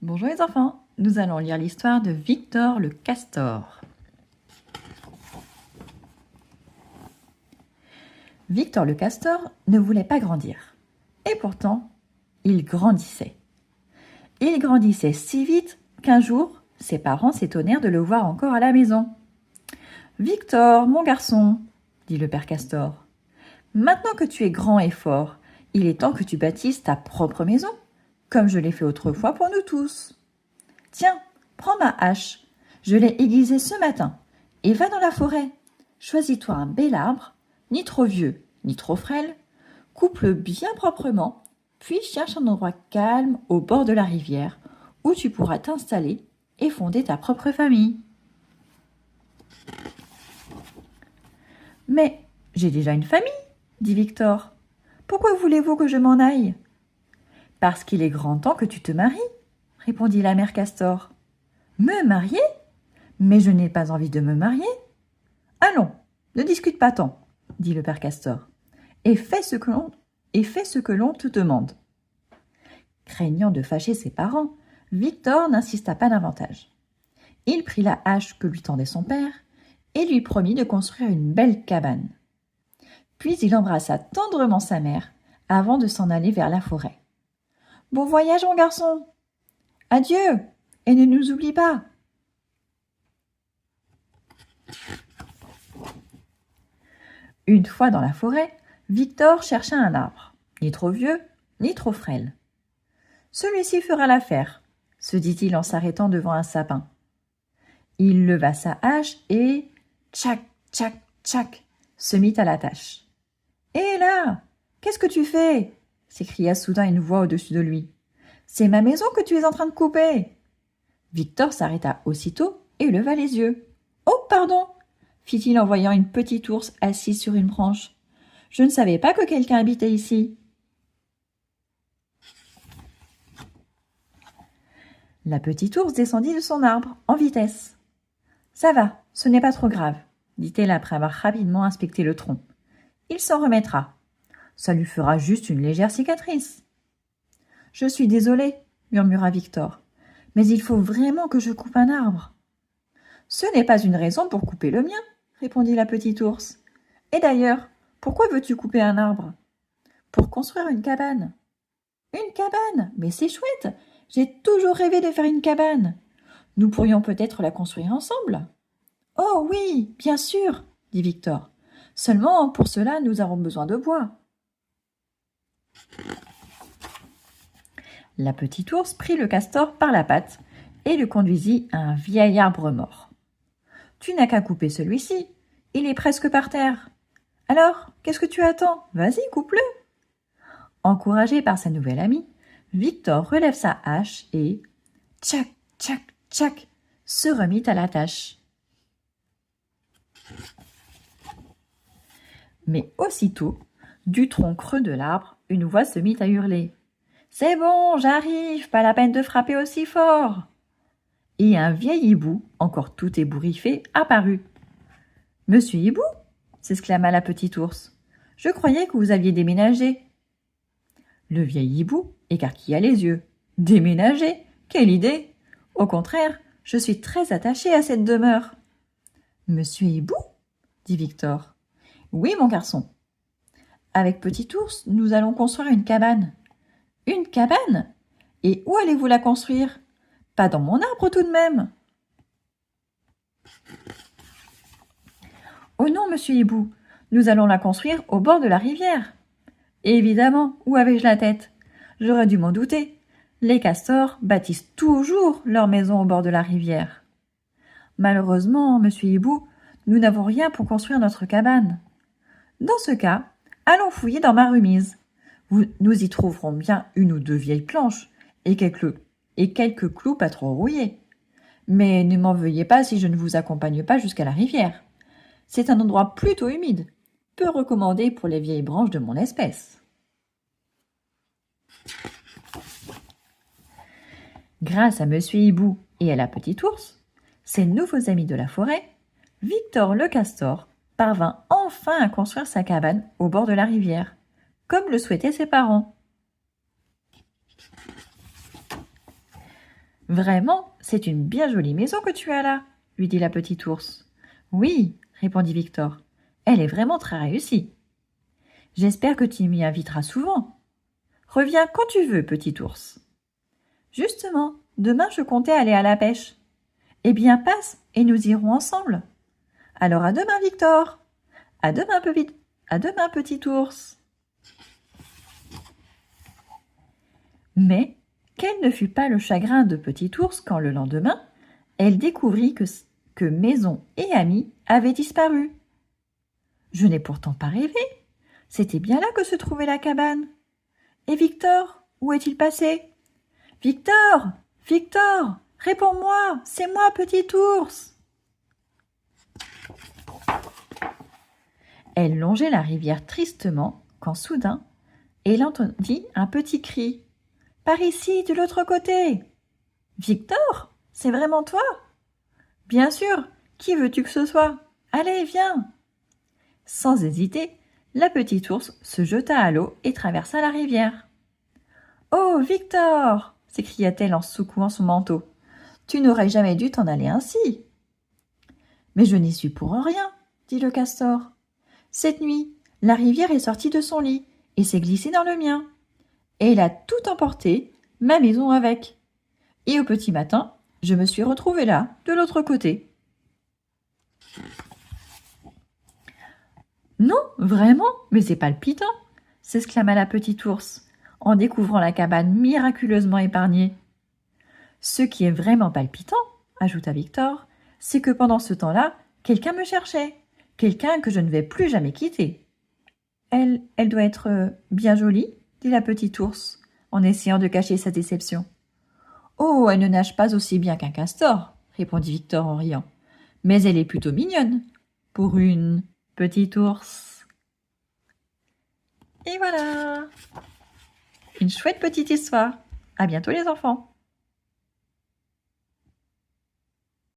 Bonjour les enfants, nous allons lire l'histoire de Victor le castor. Victor le castor ne voulait pas grandir. Et pourtant, il grandissait. Il grandissait si vite qu'un jour, ses parents s'étonnèrent de le voir encore à la maison. « Victor, mon garçon, dit le père castor, maintenant que tu es grand et fort, il est temps que tu bâtisses ta propre maison, comme je l'ai fait autrefois pour nous tous. Tiens, prends ma hache, je l'ai aiguisée ce matin, et va dans la forêt. Choisis-toi un bel arbre, ni trop vieux, ni trop frêle, coupe-le bien proprement, puis cherche un endroit calme au bord de la rivière, où tu pourras t'installer et fonder ta propre famille. « Mais j'ai déjà une famille, dit Victor. Pourquoi voulez-vous que je m'en aille ? » « Parce qu'il est grand temps que tu te maries, répondit la mère castor. « Me marier ? Mais je n'ai pas envie de me marier. »« Allons, ne discute pas tant, dit le père castor, et fais ce que l'on te demande. » Craignant de fâcher ses parents, Victor n'insista pas davantage. Il prit la hache que lui tendait son père et lui promit de construire une belle cabane. Puis il embrassa tendrement sa mère avant de s'en aller vers la forêt. « Bon voyage, mon garçon ! Adieu, et ne nous oublie pas !» Une fois dans la forêt, Victor chercha un arbre, ni trop vieux, ni trop frêle. « Celui-ci fera l'affaire, » se dit-il en s'arrêtant devant un sapin. Il leva sa hache et, tchac, tchac, tchac, se mit à la tâche. « Hé là, qu'est-ce que tu fais ?» s'écria soudain une voix au-dessus de lui. « C'est ma maison que tu es en train de couper !» Victor s'arrêta aussitôt et leva les yeux. « Oh, pardon !» fit-il en voyant une petite ours assise sur une branche. « Je ne savais pas que quelqu'un habitait ici. » La petite ours descendit de son arbre, en vitesse. « Ça va, ce n'est pas trop grave, » dit-elle après avoir rapidement inspecté le tronc. « Il s'en remettra. Ça lui fera juste une légère cicatrice. »« Je suis désolée, » murmura Victor, « mais il faut vraiment que je coupe un arbre. »« Ce n'est pas une raison pour couper le mien, » répondit la petite ours. « Et d'ailleurs, pourquoi veux-tu couper un arbre ? » ?»« Pour construire une cabane. »« Une cabane ? Mais c'est chouette ! J'ai toujours rêvé de faire une cabane. Nous pourrions peut-être la construire ensemble. »« Oh oui, bien sûr, » dit Victor. « Seulement, pour cela, nous avons besoin de bois. » La petite ours prit le castor par la patte et le conduisit à un vieil arbre mort. « Tu n'as qu'à couper celui-ci, il est presque par terre. Alors, qu'est-ce que tu attends ? Vas-y, coupe-le » Encouragé par sa nouvelle amie, Victor relève sa hache et, tchac, tchac, tchac, se remit à la tâche. Mais aussitôt, du tronc creux de l'arbre, une voix se mit à hurler. « C'est bon, j'arrive, pas la peine de frapper aussi fort !» Et un vieil hibou, encore tout ébouriffé, apparut. « Monsieur Hibou ?» s'exclama la petite ours. « Je croyais que vous aviez déménagé. » Le vieil hibou écarquilla les yeux. « Déménager ? Quelle idée ! Au contraire, je suis très attaché à cette demeure. »« Monsieur Hibou ?» dit Victor. « Oui, mon garçon. Avec Petit Ours, nous allons construire une cabane. »« Une cabane ? Et où allez-vous la construire ? Pas dans mon arbre tout de même. »« Oh non, monsieur Hibou, nous allons la construire au bord de la rivière. » Évidemment, où avais-je la tête ? J'aurais dû m'en douter. Les castors bâtissent toujours leur maison au bord de la rivière. Malheureusement, monsieur Hibou, nous n'avons rien pour construire notre cabane. Dans ce cas, allons fouiller dans ma remise. Nous y trouverons bien une ou deux vieilles planches et quelques clous pas trop rouillés. Mais ne m'en veuillez pas si je ne vous accompagne pas jusqu'à la rivière. C'est un endroit plutôt humide, peu recommandé pour les vieilles branches de mon espèce. Grâce à monsieur Hibou et à la petite ours, ses nouveaux amis de la forêt, Victor le castor parvint enfin à construire sa cabane au bord de la rivière, comme le souhaitaient ses parents. Vraiment, c'est une bien jolie maison que tu as là, lui dit la petite ours. Oui, répondit Victor, elle est vraiment très réussie. J'espère que tu m'y inviteras souvent. Reviens quand tu veux, petit ours. Justement, demain je comptais aller à la pêche. Eh bien, passe et nous irons ensemble. Alors à demain, Victor. À demain, petit ours. Mais quel ne fut pas le chagrin de petit ours quand le lendemain, elle découvrit que maison et amis avaient disparu. Je n'ai pourtant pas rêvé. C'était bien là que se trouvait la cabane. Et Victor, où est-il passé? Victor! Victor! Réponds-moi! C'est moi, petit ours! Elle longeait la rivière tristement quand soudain, elle entendit un petit cri. Par ici, de l'autre côté! Victor, c'est vraiment toi? Bien sûr, qui veux-tu que ce soit? Allez, viens! Sans hésiter, la petite ours se jeta à l'eau et traversa la rivière. Oh, Victor! S'écria-t-elle en secouant son manteau. Tu n'aurais jamais dû t'en aller ainsi. Mais je n'y suis pour rien, dit le castor. Cette nuit, la rivière est sortie de son lit et s'est glissée dans le mien. Et elle a tout emporté, ma maison avec. Et au petit matin, je me suis retrouvée là, de l'autre côté. Non, vraiment, mais c'est palpitant, s'exclama la petite ours, en découvrant la cabane miraculeusement épargnée. Ce qui est vraiment palpitant, ajouta Victor, c'est que pendant ce temps-là, quelqu'un me cherchait, quelqu'un que je ne vais plus jamais quitter. Elle doit être bien jolie, dit la petite ours, en essayant de cacher sa déception. Oh, elle ne nage pas aussi bien qu'un castor, répondit Victor en riant, mais elle est plutôt mignonne, pour une petite ours. Et voilà, une chouette petite histoire. À bientôt les enfants.